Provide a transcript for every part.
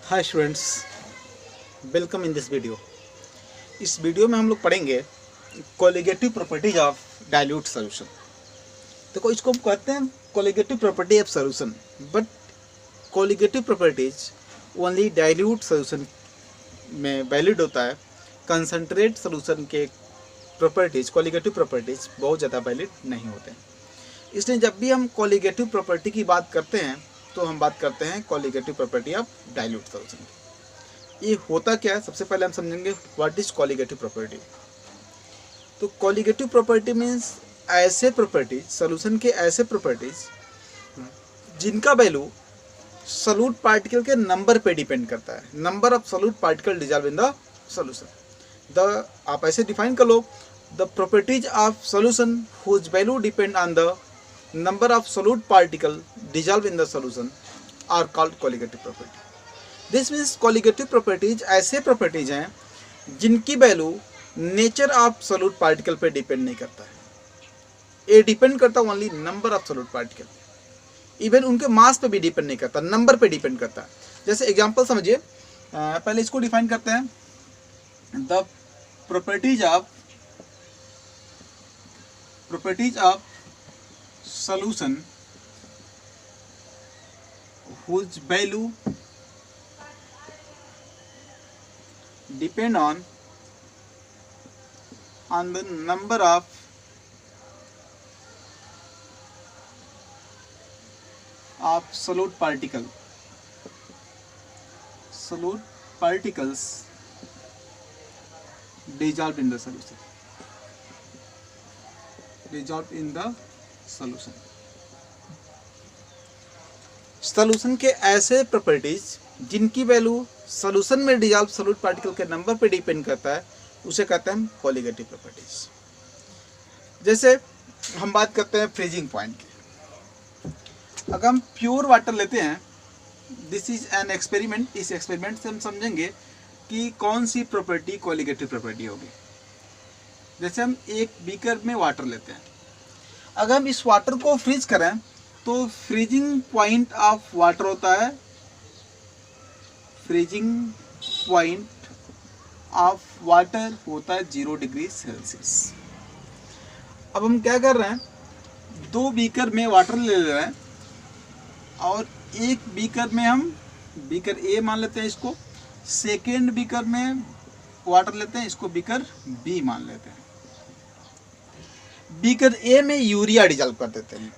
Hi students, welcome in this video. इस video में हम लोग पढ़ेंगे colligative properties of dilute solution. देखो, इसको हम कहते हैं colligative property of solution, but colligative properties only dilute solution में वैलिड होता है। कंसंट्रेट सॉल्यूशन के प्रॉपर्टीज, कोलिगेटिव प्रॉपर्टीज बहुत ज़्यादा वैलिड नहीं होते हैं। इसलिए जब भी हम कोलिगेटिव प्रॉपर्टी की बात करते हैं तो हम बात करते हैं colligative property of dilute solution. ये होता क्या है, सबसे पहले हम समझेंगे व्हाट इज कोलिगेटिव प्रॉपर्टी। तो कोलिगेटिव प्रॉपर्टी मीन्स ऐसे प्रॉपर्टीज, सॉल्यूशन के ऐसे प्रॉपर्टीज जिनका वैल्यू सॉल्यूट पार्टिकल के नंबर पे डिपेंड करता है। Number of solute particle dissolve in the solution. आप ऐसे डिफाइन कर लो, the properties of solution whose value depend on the number of solute particle dissolved in the solution are called colligative property. This means colligative properties ऐसे properties हैं जिनकी value nature of solute particle पे depend नहीं करता है। ये depend करता है only number of solute particle। Even उनके मास पे भी डिपेंड नहीं करता, नंबर पे डिपेंड करता है। जैसे एग्जांपल समझिए, पहले इसको डिफाइन करते हैं। The properties of solution whose value depend on the number of solute particles dissolved in the solution, solution के ऐसे प्रॉपर्टीज जिनकी वैल्यू सॉल्यूशन में डिजॉल्व सॉल्यूट पार्टिकल के नंबर पे डिपेंड करता है, उसे कहते हैं कोलिगेटिव प्रॉपर्टीज। जैसे हम बात करते हैं फ्रीजिंग पॉइंट की। अगर हम प्योर वाटर लेते हैं, दिस इज एन एक्सपेरिमेंट। इस एक्सपेरिमेंट से हम समझेंगे कि कौन सी प्रॉपर्टी कोलिगेटिव प्रॉपर्टी होगी। जैसे हम एक बीकर में वाटर लेते हैं, अगर हम इस वाटर को फ्रीज करें तो फ्रीजिंग पॉइंट ऑफ वाटर होता है, फ्रीजिंग पॉइंट ऑफ वाटर होता है 0 डिग्री सेल्सियस। अब हम क्या कर रहे हैं, 2 बीकर में वाटर ले रहे हैं और एक बीकर में हम बीकर ए मान लेते हैं, इसको सेकेंड बीकर में वाटर लेते हैं, इसको बीकर बी मान लेते हैं। बीकर ए में यूरिया डिजॉल्व कर देते हैं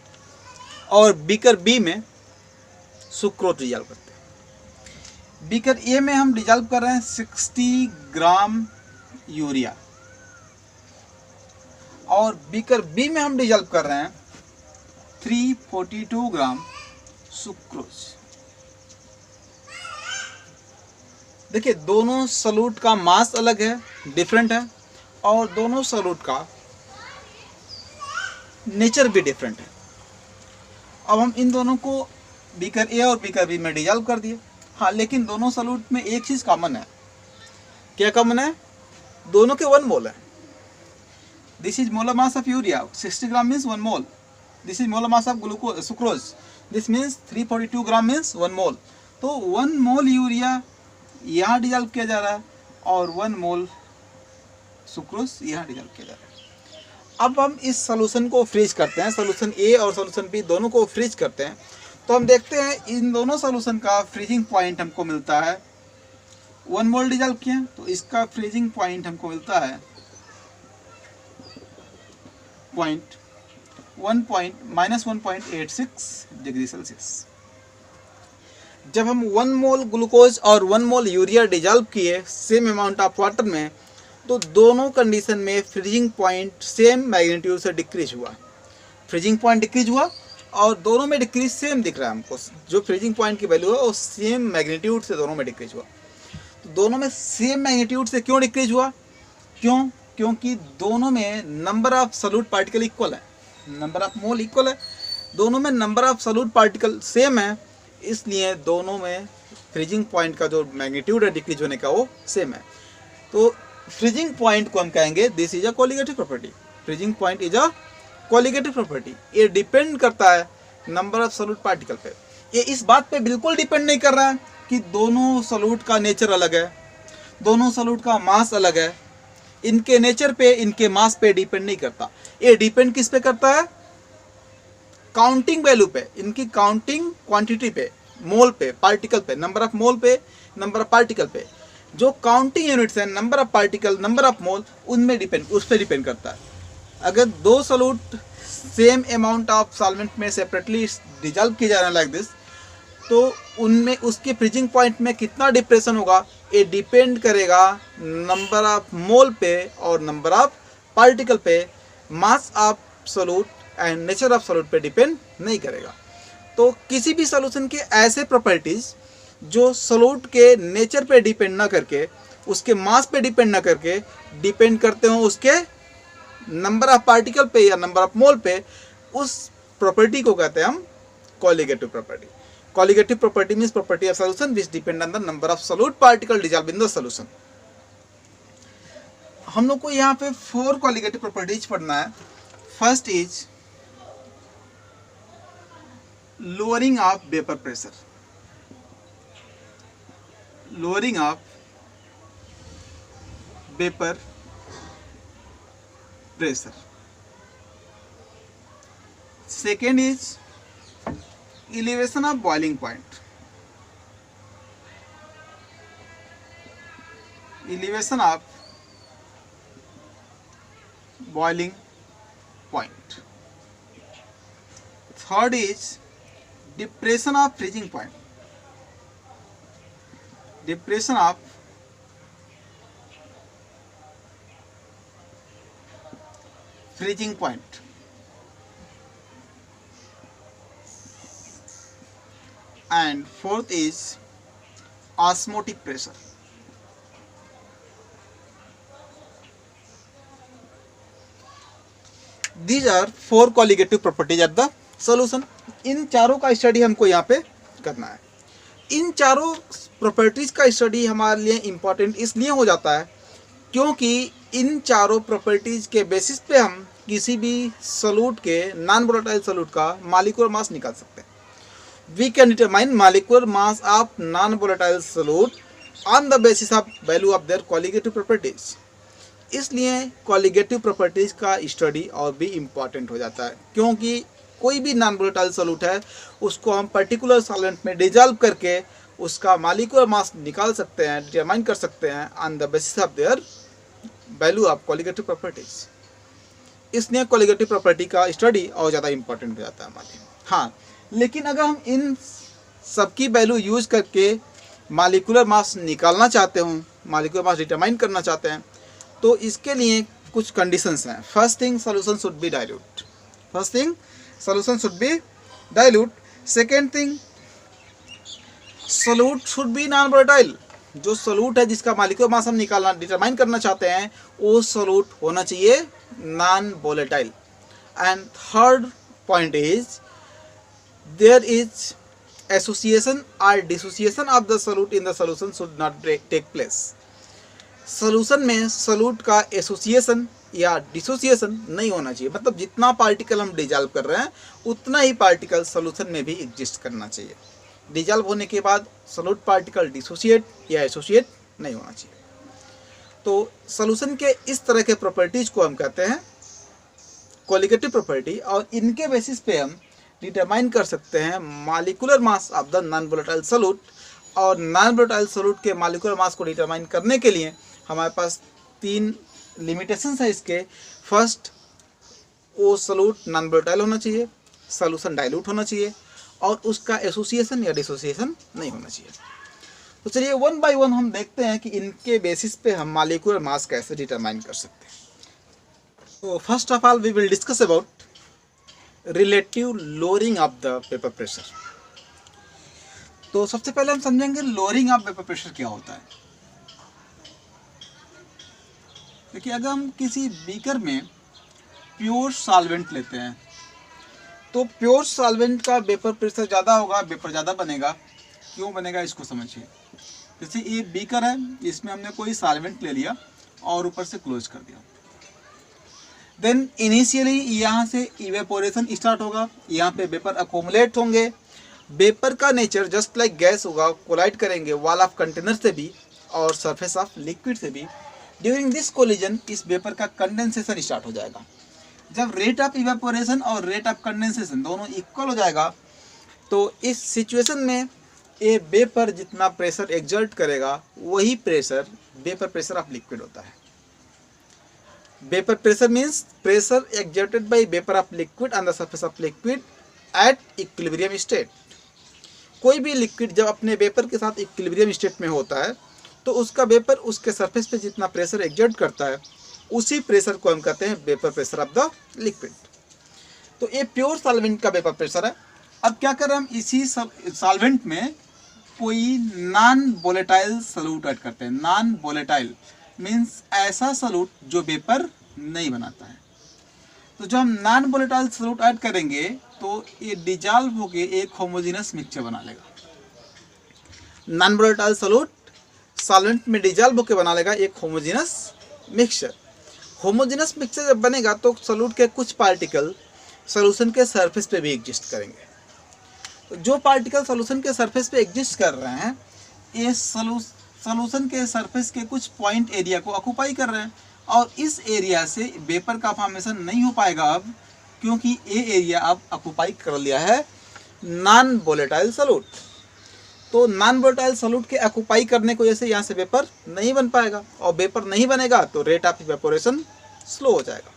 और बीकर बी में सुक्रोज डिजॉल्व करते हैं। बीकर ए में हम डिजॉल्व कर रहे हैं 60 ग्राम यूरिया और बीकर बी में हम डिजॉल्व कर रहे हैं 342 ग्राम सुक्रोज। देखिए, दोनों सॉल्यूट का मास अलग है, डिफरेंट है, और दोनों सॉल्यूट का नेचर भी डिफरेंट है। अब हम इन दोनों को बीकर ए और बीकर बी में डिजॉल्व कर दिए। हाँ, लेकिन दोनों सॉल्यूट में एक चीज़ कॉमन है। क्या कॉमन है? दोनों के 1 मोल है। This is molar mass of urea, 60 gram means 1 mole. This is molar mass of glucose sucrose, this means 342 gram means 1 मोल। तो 1 मोल यूरिया यहाँ डिजॉल्व किया जा रहा है और 1 मोल सुक्रोज यहाँ डिजॉल्व किया जा रहा है। अब हम इस सॉल्यूशन को फ्रीज करते हैं, सॉल्यूशन ए और सॉल्यूशन बी दोनों को फ्रीज करते हैं, तो हम देखते हैं इन दोनों सॉल्यूशन का फ्रीजिंग पॉइंट हमको मिलता है 1 मोल डिजॉल्व किए, तो इसका फ्रीजिंग पॉइंट हमको मिलता है -1.86 डिग्री सेल्सियस। जब हम 1 मोल ग्लूकोज और 1 मोल यूरिया डिजॉल्व किए सेम अमाउंट ऑफ वाटर में, तो दोनों कंडीशन में फ्रीजिंग पॉइंट सेम मैग्नीट्यूड से डिक्रीज हुआ। फ्रीजिंग पॉइंट डिक्रीज हुआ और दोनों में डिक्रीज सेम दिख रहा है हमको। जो फ्रीजिंग पॉइंट की वैल्यू है वो सेम मैग्नीट्यूड से दोनों में डिक्रीज हुआ। तो दोनों में सेम मैग्नीट्यूड से क्यों डिक्रीज हुआ? क्योंकि दोनों में number of solute particle equal है, नंबर ऑफ मोल इक्वल है, दोनों में number of solute particle same है, इसलिए दोनों में फ्रीजिंग पॉइंट का जो मैग्नीट्यूड है डिक्रीज होने का वो सेम है। तो फ्रीजिंग पॉइंट को हम कहेंगे this is a colligative property. Freezing point is a colligative property. ये डिपेंड करता है नंबर ऑफ सॉल्यूट पार्टिकल पे। ये इस बात पे बिल्कुल डिपेंड नहीं कर रहा है कि दोनों सॉल्यूट का नेचर अलग है, दोनों सॉल्यूट का मास अलग है। इनके नेचर पे, इनके मास पे डिपेंड नहीं करता। ये डिपेंड किस पे करता है? काउंटिंग वैल्यू पे, इनकी काउंटिंग क्वांटिटी पे, मोल पे, पार्टिकल पे, नंबर ऑफ मोल पे, नंबर ऑफ पार्टिकल पे। जो काउंटिंग यूनिट्स हैं, number of particle, number of मोल, उनमें डिपेंड, उस पर डिपेंड करता है। अगर दो solute same amount of solvent में सेपरेटली डिजॉल्व किए जा रहे हैं लाइक दिस, तो उनमें उसके फ्रीजिंग पॉइंट में कितना डिप्रेशन होगा, ये डिपेंड करेगा नंबर ऑफ मोल पे और नंबर ऑफ पार्टिकल पे। Mass of solute and nature of solute पे डिपेंड नहीं करेगा। तो किसी भी सॉल्यूशन के ऐसे प्रॉपर्टीज जो सॉल्यूट के नेचर पे डिपेंड ना करके, उसके मास पे डिपेंड ना करके, डिपेंड करते हो उसके नंबर ऑफ पार्टिकल पे या नंबर ऑफ मोल पे, उस प्रॉपर्टी को कहते हैं हम colligative property. Colligative property means property of solution which depend on the number of solute particle dissolve in the solution. हम लोग को यहाँ पे 4 कोलिगेटिव प्रॉपर्टीज पढ़ना है। First is lowering of vapour pressure, lowering of vapour pressure. Second is elevation of boiling point, elevation of boiling point. Third is depression of freezing point, depression of freezing point. And fourth is osmotic pressure. These are 4 colligative properties of the solution. इन चारों का study हमको यहाँ पे करना है। इन चारों properties का study हमारे लिए इम्पोर्टेंट इसलिए हो जाता है क्योंकि इन चारों प्रॉपर्टीज के बेसिस पे हम किसी भी सॉल्यूट के, नॉन वोलेटाइल सॉल्यूट का मॉलिक्यूलर मास निकाल सकते हैं। We can determine molecular mass of non-volatile solute on the basis of value of their colligative properties. इसलिए colligative properties का स्टडी और भी इम्पॉर्टेंट हो जाता है क्योंकि कोई भी नॉन वोलेटाइल सॉल्यूट है उसको हम पर्टिकुलर सॉल्वेंट में डिजॉल्व करके उसका मॉलिक्यूलर मास निकाल सकते हैं, डिटरमाइन कर सकते हैं on the basis of their value of colligative properties। इसलिए colligative प्रॉपर्टी का स्टडी और ज़्यादा इम्पॉर्टेंट हो जाता है हमारे। हाँ, लेकिन अगर हम इन सबकी वैल्यू यूज करके मॉलिक्यूलर मास निकालना चाहते हो, मॉलिक्यूलर मास डिटरमाइन करना चाहते हैं, तो इसके लिए कुछ कंडीशंस हैं। First thing, solution should be dilute. First thing, solution should be dilute. Second thing, solute should be non volatile. जो सॉल्यूट है जिसका मॉलिक्यूलर मास हम निकालना, डिटरमाइन करना चाहते हैं, वो सॉल्यूट होना चाहिए non volatile. And third point is there is association or dissociation of the solute in the solution should not take place। Solution में सॉल्यूट का एसोसिएशन या डिसोसिएशन नहीं होना चाहिए। मतलब जितना पार्टिकल हम डिजॉल्व कर रहे हैं उतना ही पार्टिकल सॉल्यूशन में भी एग्जिस्ट करना चाहिए। डिजॉल्व होने के बाद सॉल्यूट पार्टिकल डिसोसिएट या एसोसिएट नहीं होना चाहिए। तो सॉल्यूशन के इस तरह के प्रॉपर्टीज को हम कहते हैं कोलिगेटिव प्रॉपर्टी, और इनके बेसिस पे हम डिटरमाइन कर सकते हैं molecular mass of the non volatile solute. और नॉन वोलेटाइल सॉल्यूट के मॉलिक्यूलर मास को डिटरमाइन करने के लिए हमारे पास 3 लिमिटेशंस है इसके। फर्स्ट, वो सॉल्यूट नॉन वोलेटाइल होना चाहिए, सॉल्यूशन डाइल्यूट होना चाहिए, और उसका एसोसिएशन या डिसोसिएशन नहीं होना चाहिए। तो चलिए वन बाय वन हम देखते हैं कि इनके बेसिस पे हम मॉलिक्यूलर मास कैसे डिटरमाइन कर सकते हैं। तो first of all we will discuss about relative lowering of the vapour pressure. तो सबसे पहले हम समझेंगे लोअरिंग ऑफ वेपर प्रेशर क्या होता है। देखिए, अगर हम किसी बीकर में प्योर सॉल्वेंट लेते हैं तो प्योर सॉल्वेंट का वेपर प्रेशर ज़्यादा होगा, वेपर ज़्यादा बनेगा। क्यों बनेगा इसको समझिए। जैसे ये बीकर है, इसमें हमने कोई सॉल्वेंट ले लिया और ऊपर से क्लोज कर दिया। देन इनिशियली यहाँ से इवेपोरेशन स्टार्ट होगा, यहाँ पे वेपर अकोमुलेट होंगे, वेपर का नेचर जस्ट लाइक गैस होगा, कोलाइड करेंगे वॉल ऑफ कंटेनर से भी और सरफेस ऑफ लिक्विड से भी। ड्यूरिंग दिस कोलिजन इस वेपर का कंडेंसेशन स्टार्ट हो जाएगा। जब रेट ऑफ इवेपोरेशन और रेट ऑफ कंडेंसेशन दोनों इक्वल हो जाएगा तो इस सिचुएशन में ये वेपर जितना प्रेशर एक्सर्ट करेगा वही pressure vapour pressure of liquid होता है। Vapour pressure means pressure exerted by vapour of liquid on the surface of liquid at equilibrium state. कोई भी लिक्विड जब अपने वेपर के साथ इक्विलिब्रियम स्टेट में होता है तो उसका वेपर उसके सरफेस पे जितना प्रेशर एक्सर्ट करता है उसी प्रेशर को हम कहते हैं vapour pressure of the liquid. तो ये प्योर सॉल्वेंट का वेपर प्रेशर है। अब क्या कर रहे हैं हम, इसी सॉल्वेंट में कोई नॉन वोलेटाइल सॉल्यूट ऐड करते हैं। नॉन वोलेटाइल मीन्स ऐसा सॉल्यूट जो वेपर नहीं बनाता है। तो जब हम नॉन वोलेटाइल सॉल्यूट ऐड करेंगे तो ये डिजॉल्व होके एक होमोजेनस मिक्सचर बना लेगा। नॉन वोलेटाइल सॉल्यूट सॉल्वेंट में डिजॉल्व होके बना लेगा एक होमोजेनस मिक्सचर। होमोजेनस मिक्सचर जब बनेगा तो सॉल्यूट के कुछ पार्टिकल सॉल्यूशन के सरफेस पे भी एग्जिस्ट करेंगे। तो जो पार्टिकल सॉल्यूशन के सरफेस पे एग्जिस्ट कर रहे हैं ये सॉल्यूशन के सरफेस के कुछ पॉइंट एरिया को ऑक्यूपाई कर रहे हैं और इस एरिया से वेपर का फॉर्मेशन नहीं हो पाएगा अब, क्योंकि ये एरिया अब ऑक्यूपाई कर लिया है नॉन वोलेटाइल सॉल्यूट। तो नॉन वोलेटाइल सॉल्यूट के ऑक्यूपाई करने की वजह से यहाँ से वेपर नहीं बन पाएगा और वेपर नहीं बनेगा तो रेट ऑफ इवेपोरेशन स्लो हो जाएगा।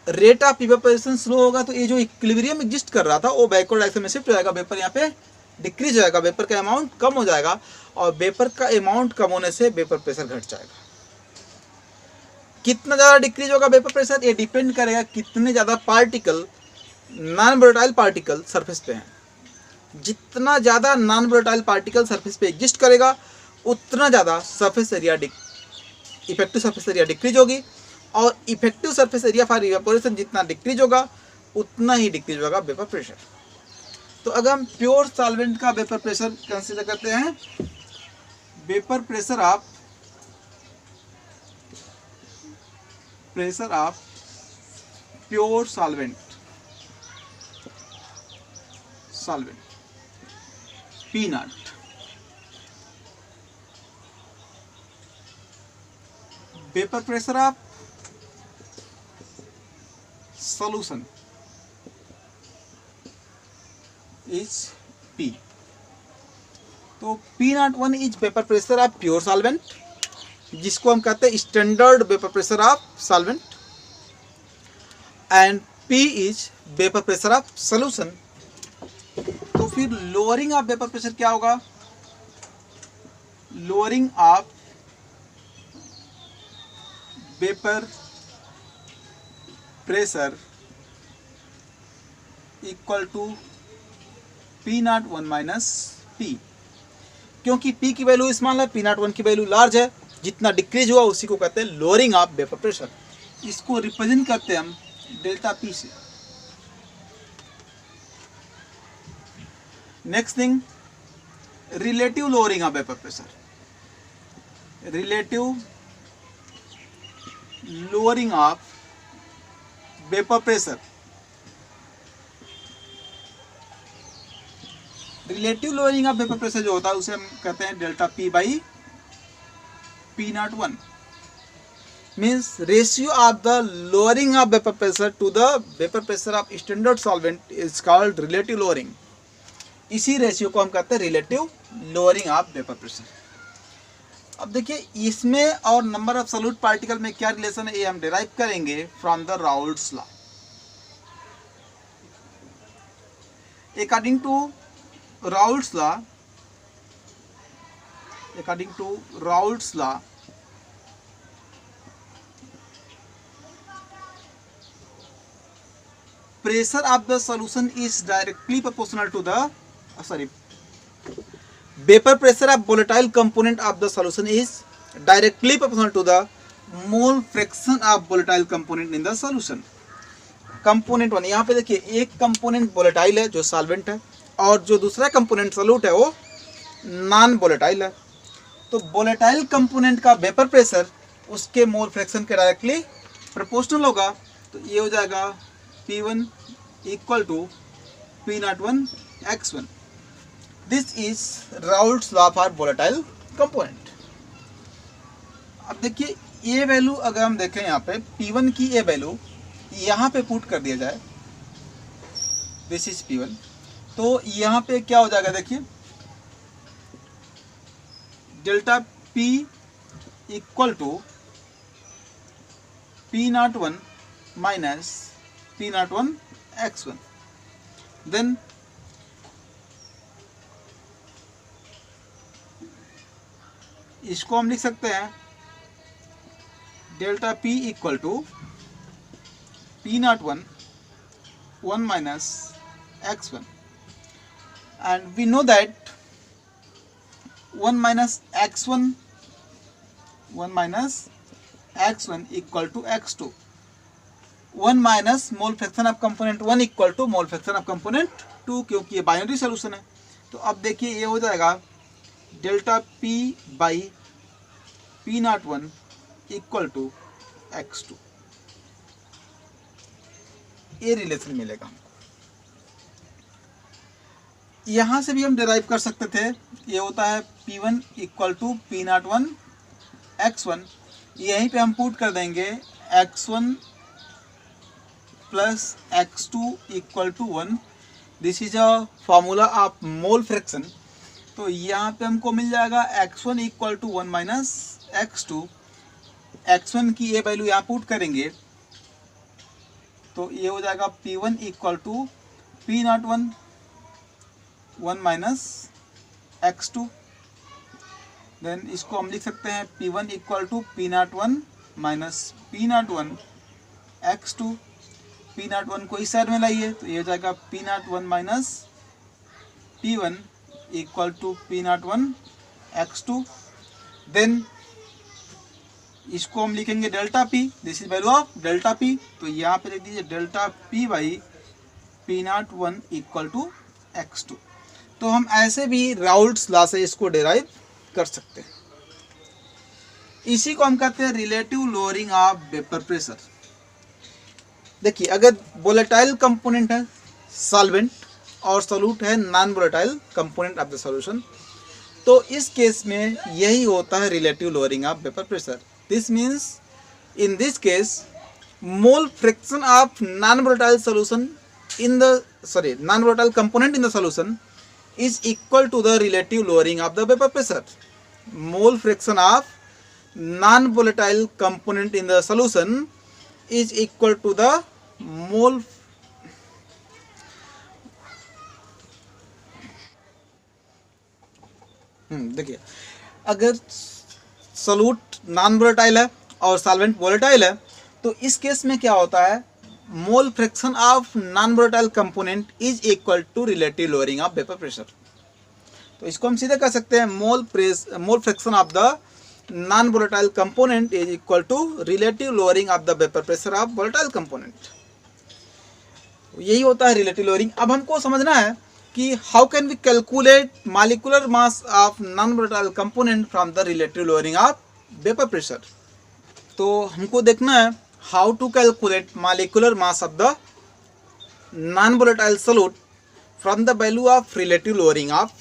रेट ऑफ इवेपोरेशन स्लो होगा तो ये जो इक्विलिब्रियम एग्जिस्ट कर रहा था वो बैकवर्ड डायरेक्शन में शिफ्ट हो जाएगा, वेपर यहाँ पे डिक्रीज हो जाएगा, वेपर का अमाउंट कम हो जाएगा और वेपर का अमाउंट कम होने से वेपर प्रेशर घट जाएगा। कितना ज़्यादा डिक्रीज होगा वेपर प्रेशर ये डिपेंड करेगा कितने ज़्यादा particle non volatile particle surface पे हैं। जितना ज़्यादा नॉन वोलेटाइल पार्टिकल सरफेस पे एग्जिस्ट करेगा उतना ज़्यादा surface area effective surface area decrease होगी और effective surface area for evaporation जितना डिक्रीज होगा उतना ही डिक्रीज होगा वेपर प्रेशर। तो अगर हम प्योर सॉल्वेंट का वेपर प्रेशर कंसीडर करते हैं, vapour pressure of pure solvent P naught vapor pressure of solution is P। तो P01 is vapour pressure of pure solvent जिसको हम कहते हैं standard vapour pressure of solvent and P is vapour pressure of solution. तो फिर lowering of vapour pressure क्या होगा, lowering of vapour pressure equal to P01 minus P, क्योंकि P की वैल्यू स्मॉल है, P01 की वैल्यू लार्ज है। जितना डिक्रीज हुआ उसी को कहते हैं लोअरिंग ऑफ वेपर प्रेशर। इसको रिप्रेजेंट करते हैं हम डेल्टा P से। Next thing, relative lowering of vapour pressure. Relative lowering of vapour pressure, relative lowering of vapour pressure जो होता है उसे हम कहते हैं delta P by P01। Means ratio of the lowering of vapour pressure to the vapour pressure of standard solvent is called relative lowering. इसी ratio को हम कहते हैं relative lowering of vapour pressure. अब देखिए इसमें और नंबर ऑफ सॉल्यूट पार्टिकल में क्या रिलेशन है ये हम डिराइव करेंगे from the Raoult's law. According to Raoult's law, pressure of the solution is directly proportional to the vapor pressure of volatile component of the solution is directly proportional to the mole fraction of volatile component in the solution। Component one, यहाँ पे देखिए एक component volatile है जो solvent है और जो दूसरा कंपोनेंट सॉल्यूट है वो नॉन वोलेटाइल है। तो वोलेटाइल कंपोनेंट का वेपर प्रेशर उसके मोल फ्रैक्शन के डायरेक्टली प्रोपोर्शनल होगा। तो ये हो जाएगा P1 equal to P01 x1. This is Raoult's law for volatile component. अब देखिए ए वैल्यू अगर हम देखें यहाँ पे P1 की ए वैल्यू यहाँ पे पुट कर दिया जाए, दिस इज P1, तो यहाँ पे क्या हो जाएगा देखिए, delta P equal to P01 minus P01 x1. Then इसको हम लिख सकते हैं delta P equal to P01 1 minus x1, and we know that 1 minus x1 equal to x2. 1 minus mole fraction of component 1 equal to mole fraction of component 2, क्योंकि ये binary solution है. तो अब देखिए ये हो जाएगा delta P by P01 equal to x2. ये रिलेशन मिलेगा हमको. यहाँ से भी हम डिराइव कर सकते थे, ये होता है P1 equal to P01 x1. यहीं पे हम पुट कर देंगे x1 plus x2 equal to 1. This is a formula of mole fraction. तो यहाँ पे हमको मिल जाएगा x1 equal to 1 minus x2. x1 की ये वैल्यू यहाँ पुट करेंगे तो ये हो जाएगा P1 equal to P01 1 minus x2. Then इसको हम लिख सकते हैं P1 equal to P01 minus P01 x2. P01 को इस साइड में लाइए तो ये हो जाएगा P01 minus P1 equal to P01 x2. Then इसको हम लिखेंगे delta P, this is value of delta P. तो यहाँ पे लिख दीजिए delta P by P01 equal to x2. तो हम ऐसे भी राउल्ट्स लॉ से इसको डिराइव कर सकते हैं. इसी को हम कहते हैं relative lowering of vapour pressure. देखिए अगर वोलेटाइल कंपोनेंट है सॉल्वेंट और सोल्यूट है non volatile component of the solution, तो इस केस में यही होता है relative lowering of vapour pressure. This means in this case mole fraction of non volatile solution in the non volatile component in the solution is equal to the relative lowering of the vapor pressure. Mole fraction of non volatile component in the solution is equal to the mole देखिए अगर solute non volatile है और solvent volatile है तो इस case में क्या होता है, mole fraction of non volatile component is equal to relative lowering of vapour pressure. तो इसको हम सीधे कह सकते हैं mole fraction of the non volatile component is equal to relative lowering of the vapour pressure of volatile component. यही होता है रिलेटिव लोअरिंग. अब हमको समझना है कि how can we calculate molecular mass of non volatile component from the relative lowering of vapour pressure. तो हमको देखना है how to calculate molecular mass of the non-volatile solute from the value of relative lowering of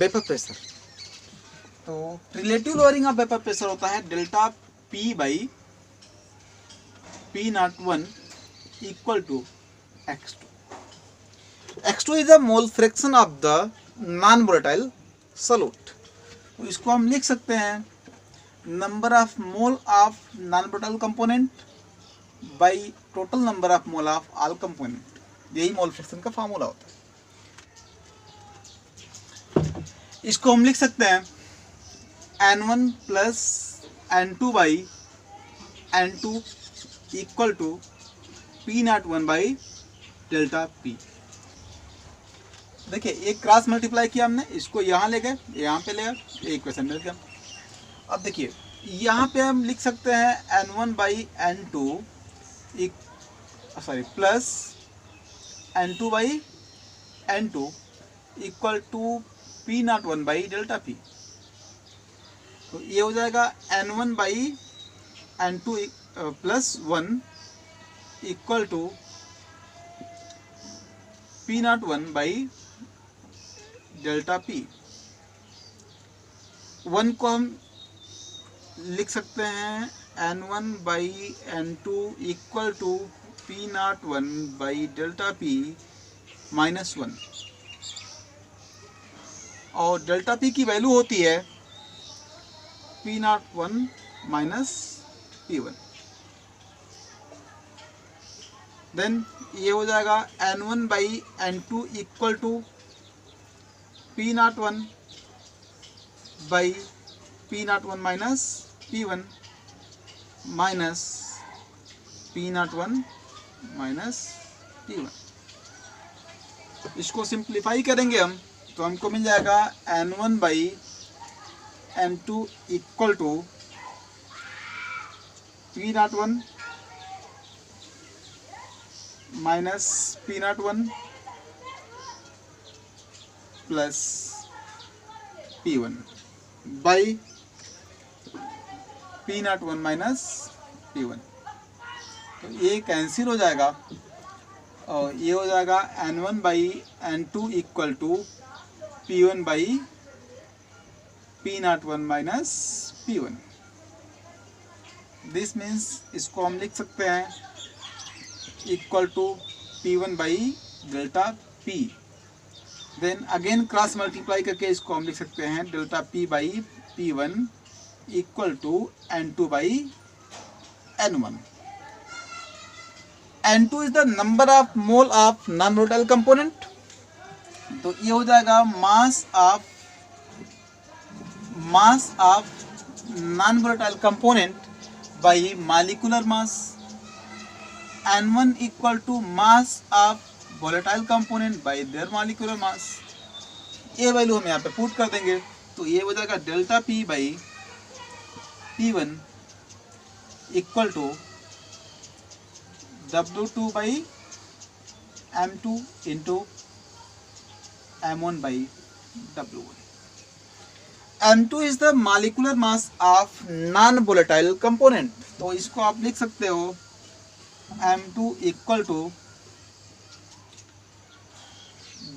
vapor pressure. तो relative lowering of vapor pressure होता है delta P by P01 equal to x2. x2 is the mole fraction of the non-volatile solute. तो इसको हम लिख सकते हैं number of mole of non volatile component by total number of mole of all component. यही mole fraction का formula होता है. इसको हम लिख सकते हैं N1 plus N2 by N2 equal to P01 by delta P. देखिए एक क्रॉस मल्टीप्लाई किया हमने, इसको यहाँ ले गए, यहाँ पे ले गए, ये इक्वेशन मिल गया. अब देखिए यहाँ पे हम लिख सकते हैं N1 by N2 plus N2 by N2 equal to P01 by delta P. तो ये हो जाएगा N1 by N2 plus 1 equal to P01 by delta P। 1 को हम लिख सकते हैं N1 by N2 equal to P01 by delta P minus 1, और डेल्टा P की वैल्यू होती है P01 माइनस P1। देन ये हो जाएगा N1 by N2 equal to P01 by P01 minus P1 minus P01 minus P1। इसको simplify करेंगे हम तो हमको मिल जाएगा N1 by N2 equal to P01 minus P01 plus P1 by P01 minus P1। तो ये कैंसिल हो जाएगा और ये हो जाएगा N1 by N2 equal to P1 by P01 minus P1। This means इसको हम लिख सकते हैं equal to P1 by delta P। Then again cross multiply करके इसको हम लिख सकते हैं delta P by P1 equal to N2 by N1। N2 is the number of mole of non volatile component. तो ये हो जाएगा mass of non volatile component by molecular mass. N1 equal to mass of volatile component by there molecular mass. ये value हम यहाँ पे put कर देंगे तो ये हो जाएगा delta P by P1 equal to W2 by M2 into M1 by W1। M2 is the molecular mass of non volatile component. तो इसको आप लिख सकते हो M2 equal to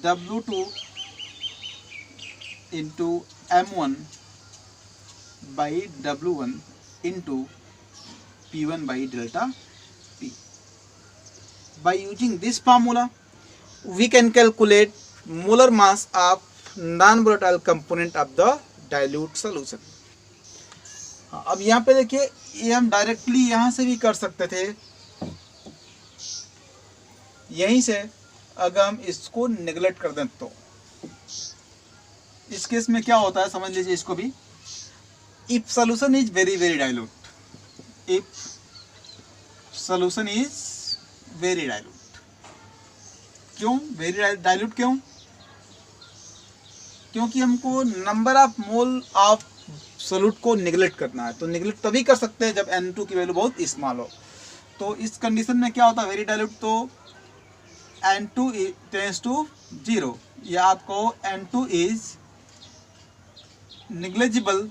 W2 into M1 by W1 into P1 by delta P। By using this formula, we can calculate molar mass of non-volatile component of the dilute solution। अब यहाँ पे देखिए ये हम डायरेक्टली यहाँ से भी कर सकते थे, यहीं से अगर हम इसको नेग्लेक्ट कर दें तो इस केस में क्या होता है समझ लीजिए इसको भी। If solution is very very dilute, if solution is very dilute, क्यों वेरी डाइल्यूट क्यों? क्योंकि हमको number of mole of solute को निगलेक्ट करना है। तो निगलेक्ट तभी कर सकते हैं जब N2 की वैल्यू बहुत स्मॉल हो। तो इस कंडीशन में क्या होता है वेरी डाइल्यूट, तो N2 टेंड्स टू 0 या आपको N2 is negligible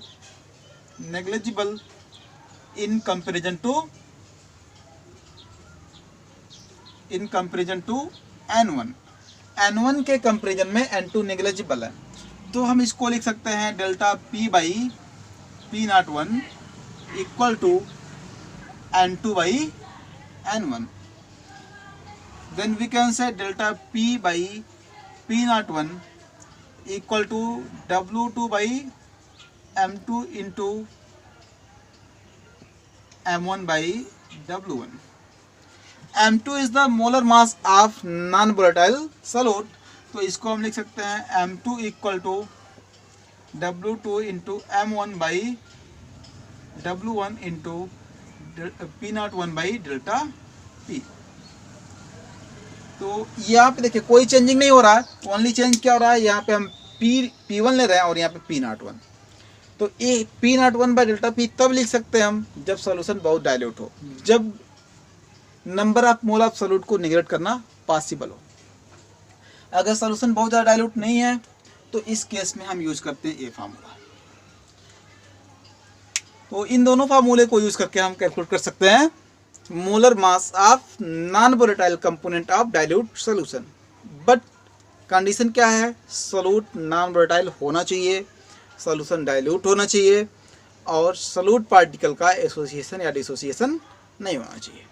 in comparison to N1 के कंपेरिजन में N2 नेग्लिजिबल है। तो हम इसको लिख सकते हैं delta P by P01 equal to N2 by N1। Then we can say delta P by P01 equal to W2 by M2 into M1 by W1। M2 is the molar mass of non-volatile solute। तो इसको हम लिख सकते हैं M2 equal to W2 into M1 by W1 into P01 by delta P। तो यहाँ पे देखिए कोई चेंजिंग नहीं हो रहा है, ओनली चेंज क्या हो रहा है, यहाँ पे हम P1 ले रहे हैं और यहाँ पे P01। तो ये P01 बाई डेल्टा P तब लिख सकते हैं हम जब सॉल्यूशन बहुत डाइल्यूट हो, जब number of mole of solute को निगलेक्ट करना पॉसिबल हो। अगर सॉल्यूशन बहुत ज़्यादा डाइल्यूट नहीं है तो इस केस में हम यूज करते हैं ये फार्मूला। तो इन दोनों फार्मूले को यूज करके हम कैलकुलेट कर सकते हैं molar mass of non volatile component of dilute solution but condition क्या है, सॉल्यूट नॉन वोलेटाइल होना चाहिए, सॉल्यूशन डाइल्यूट होना चाहिए और सॉल्यूट पार्टिकल का एसोसिएशन या डिसोसिएशन नहीं होना चाहिए।